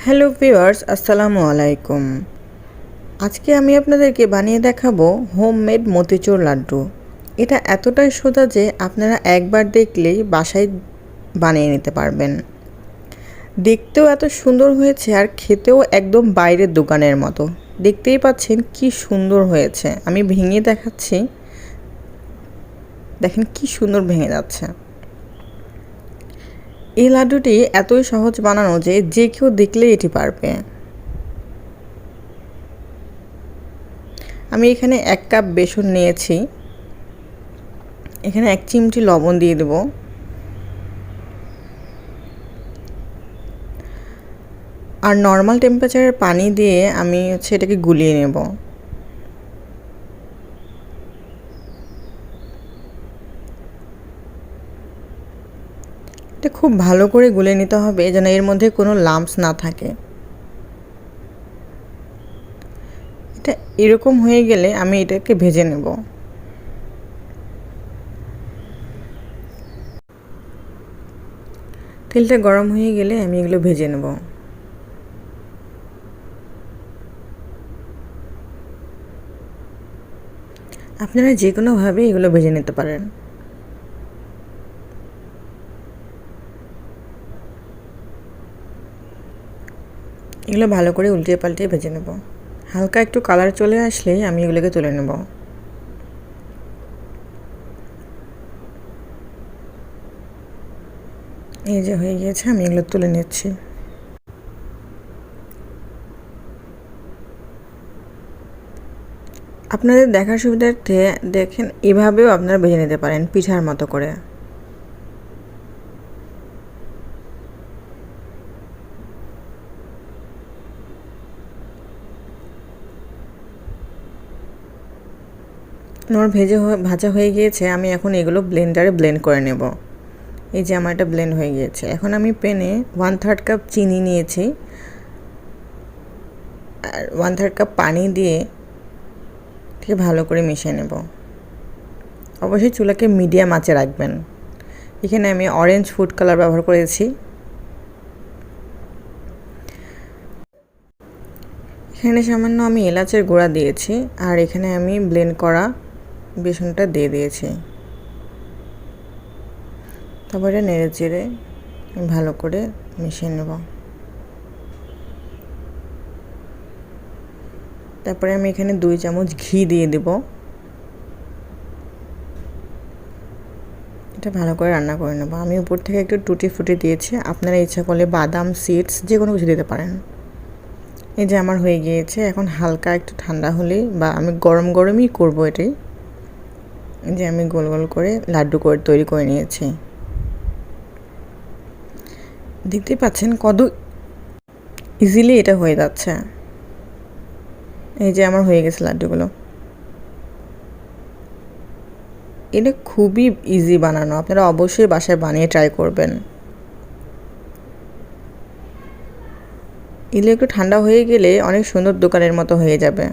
Hello viewers, আসসালামু আলাইকুম। আজকে আমি আপনাদেরকে বানিয়ে দেখাবো হোমমেড মতিচুর লাড্ডু। এটা এতটাই সোজা যে আপনারা একবার দেখলেই বাসায় বানিয়ে নিতে পারবেন। দেখতেও এত সুন্দর হয়েছে আর খেতেও একদম বাইরের দোকানের মতো। দেখতেই পাচ্ছেন কি সুন্দর হয়েছে। আমি ভেঙে দেখাচ্ছি, দেখেন কি সুন্দর ভেঙে যাচ্ছে। এই লাড্ডুটি এতই সহজ বানানো যে যে কেউ দেখলেই এটি পারবে। আমি এখানে 1 কাপ বেসন নিয়েছি। এখানে 1 চিমটি লবণ দিয়ে দেব। আর নর্মাল টেম্পারেচারের পানি দিয়ে আমি এটাকে গুলিয়ে নেব। এটা খুব ভালো করে গুলে নিতে হবে যেন এর মধ্যে কোনো লাম্পস না থাকে। এটা এরকম হয়ে গেলে আমি এটাকে ভেজে নেব। তেলটা গরম হয়ে গেলে আমি এগুলো ভেজে নেব। আপনারা যে কোনোভাবে এগুলো ভেজে নিতে পারেন। এগুলো ভালো করে উল্টিয়ে পাল্টিয়ে ভেজে নেব। হালকা একটু কালার চলে আসলেই আমি এগুলোকে তুলে নেব। এই যে হয়ে গিয়েছে, আমি এগুলো তুলে নিচ্ছি। আপনাদের দেখার সুবিধার্থে দেখেন এভাবেও আপনারা ভেজে নিতে পারেন পিঠার মতো করে। আমার ভাজা হয়ে গিয়েছে। আমি এখন এগুলো ব্লেন্ডারে ব্লেন্ড করে নেব। এই যে আমার এটা ব্লেন্ড হয়ে গিয়েছে। এখন আমি প্যানে 1/3 কাপ চিনি নিয়েছি আর 1/3 কাপ পানি দিয়ে ঠিক ভালো করে মিশিয়ে নেব। অবশ্যই চুলাকে মিডিয়াম আঁচে রাখবেন। এখানে আমি অরেঞ্জ ফুড কালার ব্যবহার করেছি। এখানে সামান্য আমি এলাচের গুঁড়া দিয়েছি আর এখানে আমি ব্লেন্ড করা বেসনটা দিয়ে দিয়েছি। তারপরে নেড়ে চেড়ে ভালো করে মিশিয়ে নেব। তারপরে আমি এখানে 2 চামচ ঘি দিয়ে দেব। এটা ভালো করে রান্না করে নেব। আমি উপর থেকে একটু টুটি ফুটি দিয়েছি। আপনারা ইচ্ছা করলে বাদাম সিডস যে কোনো কিছু দিতে পারেন। এই যে আমার হয়ে গিয়েছে। এখন হালকা একটু ঠান্ডা হলেই বা আমি গরমই করব এটাই। এই যে আমি গোল গোল করে লাড্ডু করে তৈরি করে নিয়েছি। দেখতেই পাচ্ছেন কত ইজিলি এটা হয়ে যাচ্ছে। এই যে আমার হয়ে গেছে লাড্ডুগুলো। এটা খুবই ইজি বানানো। আপনারা অবশ্যই বাসায় বানিয়ে ট্রাই করবেন। এগুলো একটু ঠান্ডা হয়ে গেলে অনেক সুন্দর দোকানের মতো হয়ে যাবে।